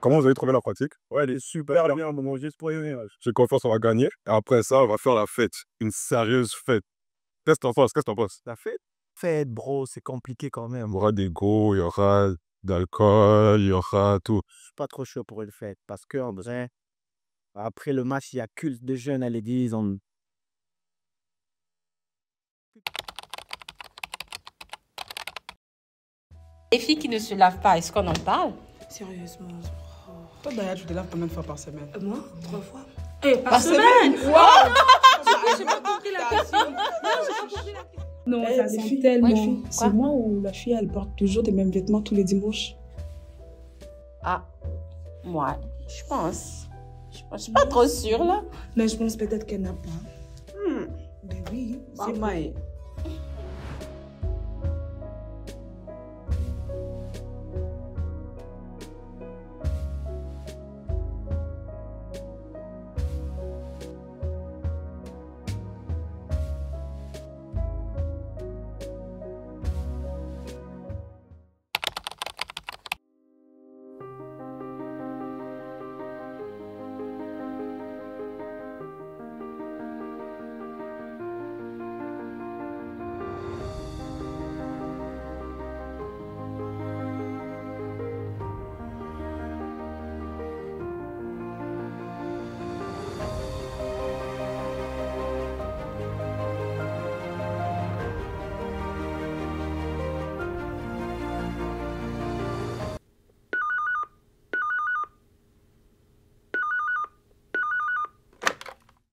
Comment vous avez trouvé la pratique? Ouais, elle est super bien, maman, juste pour y J'ai confiance, on va gagner. Et après ça, on va faire la fête. Une sérieuse fête. Qu'est-ce que t'en penses? Qu'est-ce que t'en penses? La fête, bro, c'est compliqué quand Il y même. aura des go, il y aura d'alcool, il y aura tout. Je suis pas trop chaud pour une fête parce que, en vrai, après le match, il y a culte de jeunes à l'église. Les filles qui ne se lavent pas, est-ce qu'on en parle? Sérieusement. Toi, d'ailleurs, tu te laves combien de fois par semaine? Moi, 3 fois. Par semaine? Wow. J'ai pas compris la question. Non, j'ai pas compris la question. Non, Eh, ça les sent filles, tellement. Quoi? C'est moi ou la fille, elle porte toujours les mêmes vêtements tous les dimanches? Ah, moi, je pense. Je suis pas trop sûre, là. Mais je pense peut-être qu'elle n'a pas. Ben oui, c'est moi.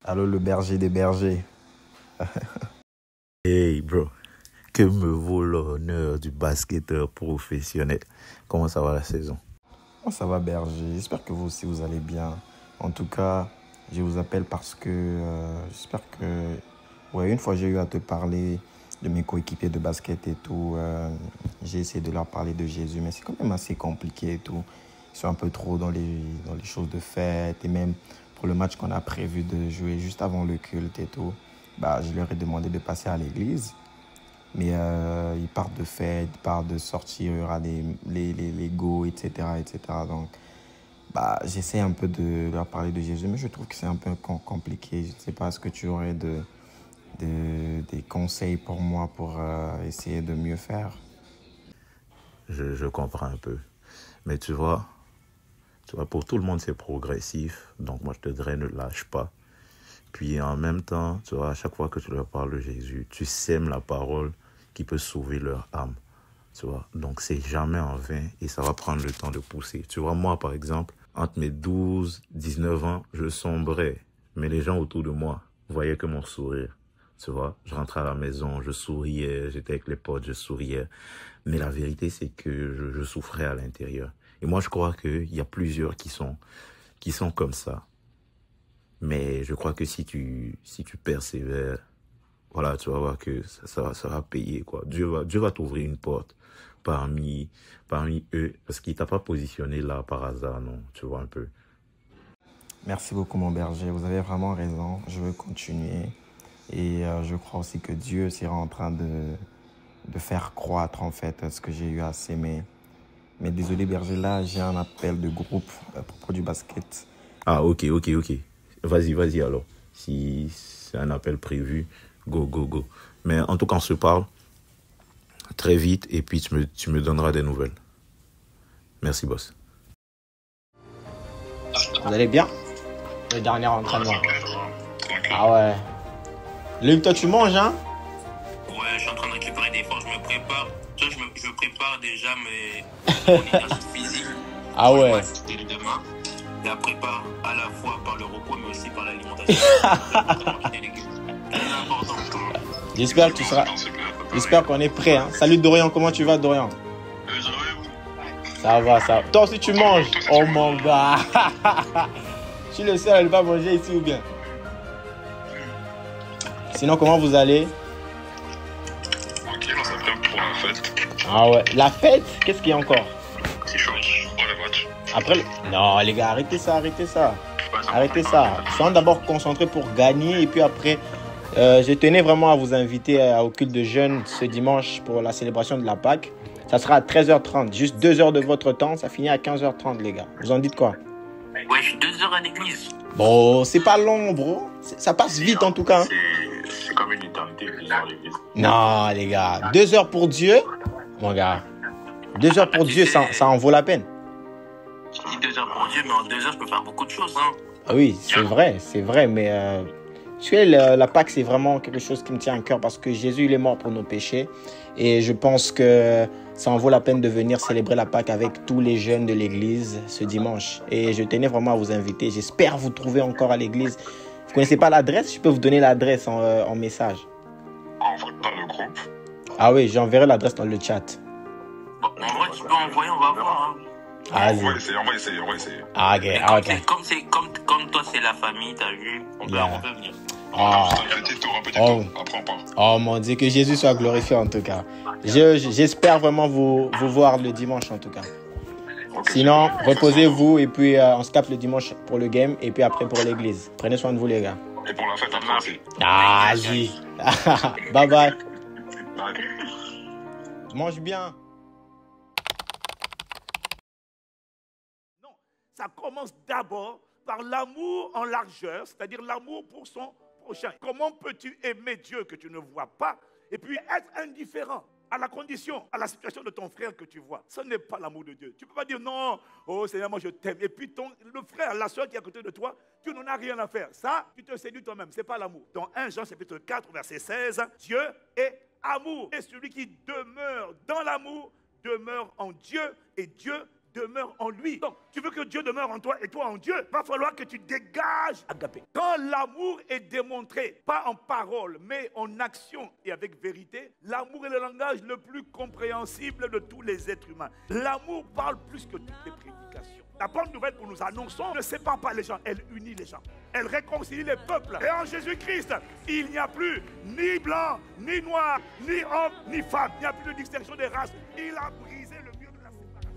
Allô, le berger des bergers. Hey bro, que me vaut l'honneur du basketteur professionnel? Comment ça va la saison? Oh, ça va, berger. J'espère que vous aussi, vous allez bien. En tout cas, je vous appelle parce que j'espère que... Ouais, une fois, j'ai eu à te parler de mes coéquipiers de basket et tout. J'ai essayé de leur parler de Jésus, mais c'est quand même assez compliqué et tout. Ils sont un peu trop dans les choses de fête. Et même pour le match qu'on a prévu de jouer juste avant le culte et tout, bah, je leur ai demandé de passer à l'église. Mais ils partent de fête, ils partent de sortir, il y aura les go, etc., etc. Donc, bah, j'essaie un peu de leur parler de Jésus, mais je trouve que c'est un peu compliqué. Je ne sais pas, est-ce que tu aurais des conseils pour moi pour essayer de mieux faire? Je comprends un peu. Mais tu vois, pour tout le monde, c'est progressif. Donc moi, je te dirais, ne lâche pas. Puis en même temps, tu vois, à chaque fois que tu leur parles de Jésus, tu sèmes la parole qui peut sauver leur âme. Tu vois, donc c'est jamais en vain et ça va prendre le temps de pousser. Tu vois, moi, par exemple, entre mes 12, 19 ans, je sombrais. Mais les gens autour de moi voyaient que mon sourire. Tu vois, je rentrais à la maison, je souriais, j'étais avec les potes, je souriais. Mais la vérité, c'est que je souffrais à l'intérieur. Et moi, je crois qu'il y a plusieurs qui sont comme ça. Mais je crois que si tu persévères, voilà, tu vas voir que ça va payer, quoi. Dieu va t'ouvrir une porte parmi eux, parce qu'il t'a pas positionné là par hasard, non, tu vois un peu. Merci beaucoup, mon berger. Vous avez vraiment raison. Je veux continuer. Et je crois aussi que Dieu sera en train de faire croître, en fait, ce que j'ai eu à s'aimer. Mais désolé, berger, là, j'ai un appel de groupe à propos du basket. Ah, ok. Vas-y alors. Si c'est un appel prévu, go. Mais en tout cas, on se parle très vite et puis tu me donneras des nouvelles. Merci, boss. Vous allez bien? Le dernier entraînement. Ah ouais. Luc, toi tu manges, hein? Ouais, je suis en train de récupérer des forces, je me prépare. Tu vois, je prépare déjà mon énergie physique. Ah ouais. Et demain, la prépare à la fois par le repos, mais aussi par l'alimentation. C'est important. J'espère que tu seras... J'espère qu'on est prêt, hein. Salut Dorian, comment tu vas, Dorian? Ça va. Toi aussi tu manges? Oh mon gars. Je suis le seul à ne pas manger ici ou bien? Sinon, comment vous allez? Tranquille, on s'appelle pour la fête. Ah ouais. La fête? Qu'est-ce qu'il y a encore? C'est chaud, pour le match. Après, non les gars, arrêtez ça. Arrêtez ça. Soyons d'abord concentrés pour gagner et puis après, je tenais vraiment à vous inviter au culte de jeunes ce dimanche pour la célébration de la Pâque. Ça sera à 13h30. Juste 2 heures de votre temps. Ça finit à 15h30, les gars. Vous en dites quoi? Ouais, je suis 2 heures à l'église. Bon, c'est pas long, bro. Ça passe vite, en tout cas. C'est comme une éternité, 2 heures à l'église. Non, les gars. 2 heures pour Dieu, mon gars. 2 heures pour Dieu, ça en vaut la peine. Je dis 2 heures pour Dieu, mais en 2 heures, je peux faire beaucoup de choses. Hein. Ah oui, c'est vrai, mais tu sais, la Pâque, c'est vraiment quelque chose qui me tient à cœur parce que Jésus, il est mort pour nos péchés. Et je pense que ça en vaut la peine de venir célébrer la Pâque avec tous les jeunes de l'église ce dimanche. Et je tenais vraiment à vous inviter. J'espère vous trouver encore à l'église. Vous ne connaissez pas l'adresse? Je peux vous donner l'adresse en message. Envoie dans le groupe. Ah oui, j'enverrai l'adresse dans le chat. Bon, en vrai, tu peux envoyer, on va voir. Hein. Ah, On va essayer. Ah, ok, Mais ah, ok. comme toi, c'est la famille, t'as vu, on peut venir. Ah. Un petit tour. Après, on part. Oh mon Dieu, que Jésus soit glorifié en tout cas. J'espère vraiment vous voir le dimanche en tout cas. Okay. Sinon, reposez-vous et puis on se capte le dimanche pour le game et puis après pour l'église. Prenez soin de vous les gars. Et pour la fête après aussi. Ah, J. Bye bye. Bye. Mange bien. Non, ça commence d'abord par l'amour en largeur, c'est-à-dire l'amour pour son prochain. Comment peux-tu aimer Dieu que tu ne vois pas et puis être indifférent à la condition, à la situation de ton frère que tu vois? Ce n'est pas l'amour de Dieu. Tu ne peux pas dire non, oh Seigneur, moi je t'aime. Et puis le frère, la soeur qui est à côté de toi, tu n'en as rien à faire. Ça, tu te séduis toi-même. Ce n'est pas l'amour. Dans 1 Jean chapitre 4, verset 16, Dieu est amour. Et celui qui demeure dans l'amour demeure en Dieu et Dieu demeure en lui. Donc, tu veux que Dieu demeure en toi et toi en Dieu, il va falloir que tu dégages agapé. Quand l'amour est démontré, pas en parole, mais en action et avec vérité, l'amour est le langage le plus compréhensible de tous les êtres humains. L'amour parle plus que toutes les prédications. La bonne nouvelle que nous annonçons ne sépare pas les gens, elle unit les gens. Elle réconcilie les peuples. Et en Jésus-Christ, il n'y a plus ni blanc, ni noir, ni homme, ni femme. Il n'y a plus de distinction des races. Il a brisé le mur de la séparation.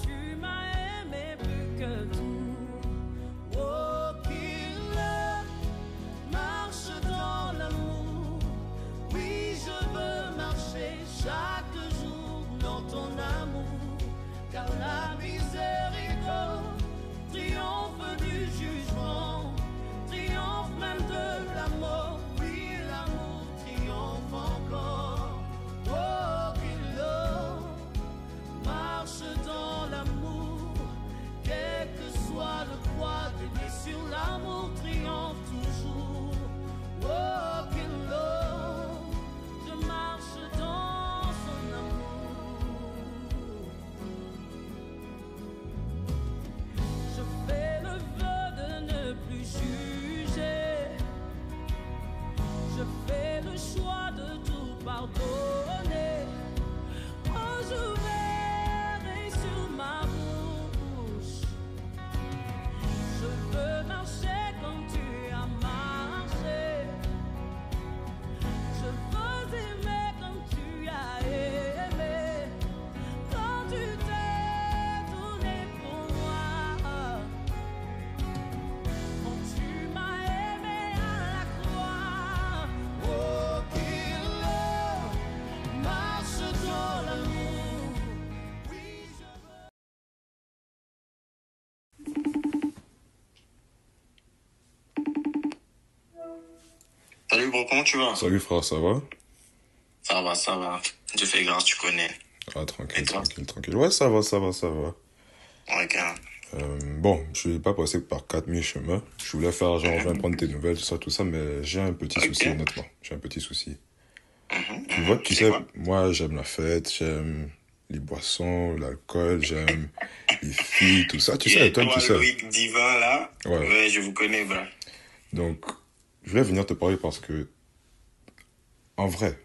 Tu m'as aimé plus que tout. Oh, qu'il marche dans l'amour. Oui, je veux marcher chaque jour dans ton amour. Car la miséricorde triomphe du jugement, triomphe même de la mort. Oui, l'amour triomphe encore. Oh, qu'il marche dans l'amour, quel que soit le poids des blessures, l'amour triomphe toujours. Oh, qu'il je marche dans son amour. Je fais le vœu de ne plus juger. Je fais le choix de tout pardonner. Oh, je verrai sur ma bouche. Je veux marcher comme tu as marché. Je veux aimer comme tu as aimé. Quand tu t'es donné pour moi. Quand tu m'as aimé à la croix. Oh, qu'il marche dans l'amour. Oui, je veux. Salut bro, comment tu vas? Salut frère, ça va? Ça va. Dieu fait grâce, tu connais. Ah, tranquille, Et toi? tranquille. Ouais, ça va. Ok. Bon, je vais pas passer par 4000 chemins. Je voulais faire genre, je vais prendre tes nouvelles, tout ça, mais j'ai un petit souci, honnêtement. J'ai un petit souci. Tu vois, tu sais, moi, j'aime la fête, j'aime les boissons, l'alcool, j'aime les filles, tout ça. Tu sais, toi, tu sais. Loïc Divin, là. Ouais, je vous connais, bro. Donc, je voulais venir te parler parce que, en vrai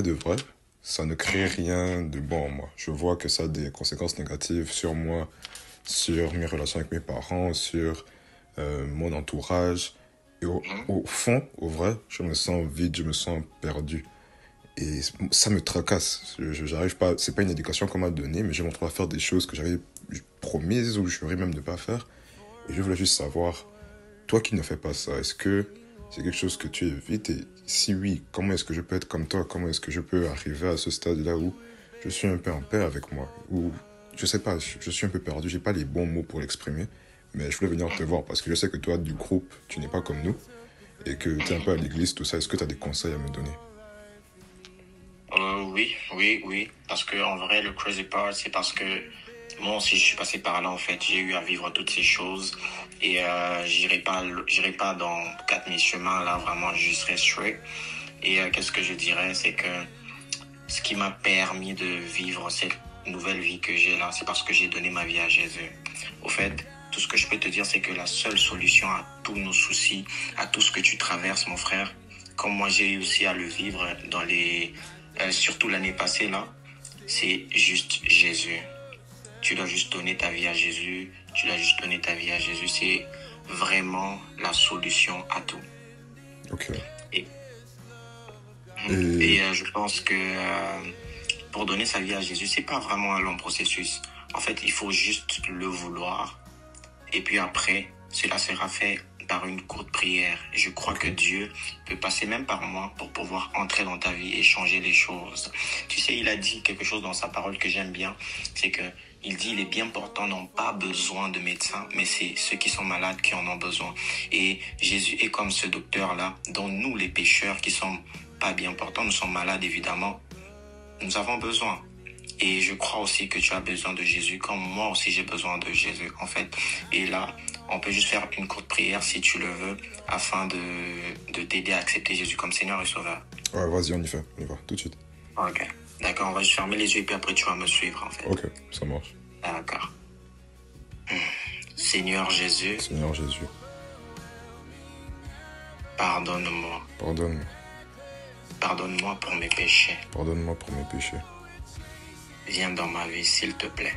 de vrai, ça ne crée rien de bon en moi. Je vois que ça a des conséquences négatives sur moi, sur mes relations avec mes parents, sur mon entourage. Et au fond, au vrai, je me sens vide, je me sens perdu. Et ça me tracasse. J'arrive pas, c'est pas une éducation qu'on m'a donnée, mais je me retrouve à faire des choses que j'avais promises ou j'aurais même de pas faire. Et je voulais juste savoir, toi qui ne fais pas ça, est-ce que c'est quelque chose que tu évites? Et si oui, comment est-ce que je peux être comme toi? Comment est-ce que je peux arriver à ce stade-là où je suis un peu en paix avec moi. Ou, je sais pas, je suis un peu perdu, j'ai pas les bons mots pour l'exprimer. Mais je voulais venir te voir parce que je sais que toi, du groupe, tu n'es pas comme nous. Et que tu es un peu à l'église, tout ça. Est-ce que tu as des conseils à me donner? Oui. Parce que en vrai, le crazy part, c'est parce que moi aussi, je suis passé par là, en fait. J'ai eu à vivre toutes ces choses. Et j'irai pas dans 4000 chemins, là, vraiment, je serai straight. Et qu'est-ce que je dirais, c'est que ce qui m'a permis de vivre cette nouvelle vie que j'ai là, c'est parce que j'ai donné ma vie à Jésus. Au fait, tout ce que je peux te dire, c'est que la seule solution à tous nos soucis, à tout ce que tu traverses, mon frère, comme moi j'ai eu aussi à le vivre surtout l'année passée là, c'est juste Jésus. Tu dois juste donner ta vie à Jésus. C'est vraiment la solution à tout. Ok. Et je pense que pour donner sa vie à Jésus, c'est pas vraiment un long processus. En fait, il faut juste le vouloir. Et puis après, cela sera fait par une courte prière. Je crois que Dieu peut passer même par moi pour pouvoir entrer dans ta vie et changer les choses. Tu sais, il a dit quelque chose dans sa parole que j'aime bien. C'est que il dit, les bien portants n'ont pas besoin de médecins, mais c'est ceux qui sont malades qui en ont besoin. Et Jésus est comme ce docteur-là, dont nous, les pécheurs qui sont pas bien portants, nous sommes malades évidemment, nous avons besoin. Et je crois aussi que tu as besoin de Jésus, comme moi aussi j'ai besoin de Jésus, en fait. Et là, on peut juste faire une courte prière, si tu le veux, afin de t'aider à accepter Jésus comme Seigneur et Sauveur. Ouais, vas-y, on y va, tout de suite. Ok, d'accord, on va juste fermer les yeux et puis après tu vas me suivre, en fait. Ok, ça marche. D'accord. Seigneur Jésus, pardonne-moi. Pardonne-moi pour mes péchés. Viens dans ma vie, s'il te plaît.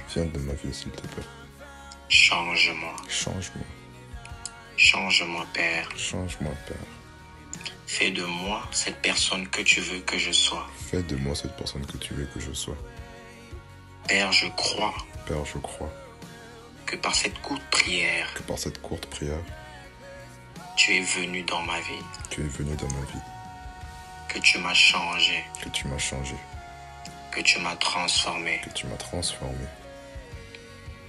Change-moi. Change-moi, Père. Fais de moi cette personne que tu veux que je sois. Père, je crois que par cette courte prière, tu es venu dans ma vie. Que tu m'as changé. Que tu m'as transformé.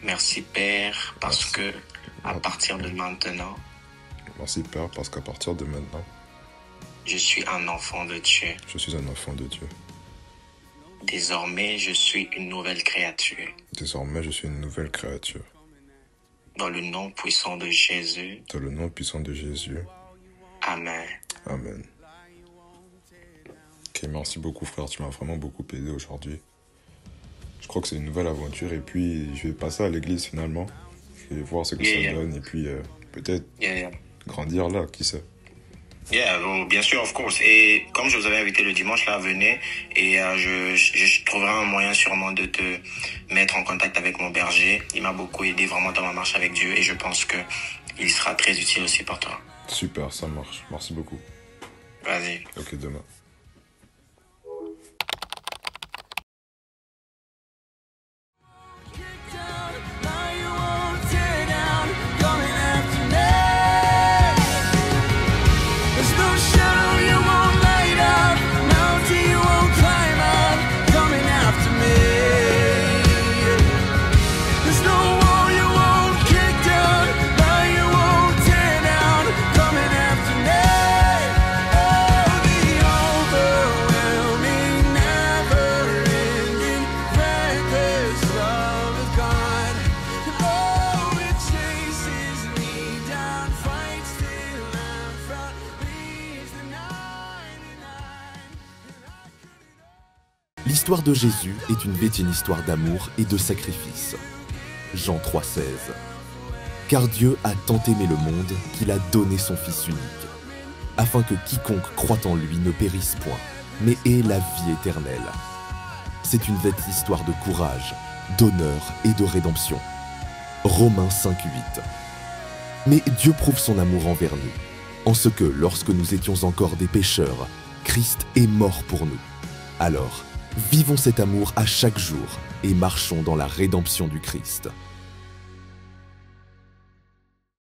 Merci Père, parce que à partir de maintenant, je suis un enfant de Dieu. Désormais, je suis une nouvelle créature. Dans le nom puissant de Jésus. Amen. Ok, merci beaucoup frère, tu m'as vraiment beaucoup aidé aujourd'hui. Je crois que c'est une nouvelle aventure et puis je vais passer à l'église finalement. Je vais voir ce que ça donne et puis peut-être grandir là, qui sait. Bon, bien sûr, of course. Et comme je vous avais invité le dimanche, là, venez et je trouverai un moyen sûrement de te mettre en contact avec mon berger. Il m'a beaucoup aidé vraiment dans ma marche avec Dieu et je pense que il sera très utile aussi pour toi. Super, ça marche. Merci beaucoup. Vas-y. Ok, demain. L'histoire de Jésus est une bêtine histoire d'amour et de sacrifice. Jean 3,16. Car Dieu a tant aimé le monde qu'il a donné son Fils unique, afin que quiconque croit en lui ne périsse point, mais ait la vie éternelle. C'est une bête histoire de courage, d'honneur et de rédemption. Romains 5,8. Mais Dieu prouve son amour envers nous, en ce que, lorsque nous étions encore des pécheurs, Christ est mort pour nous. Alors, vivons cet amour à chaque jour et marchons dans la rédemption du Christ.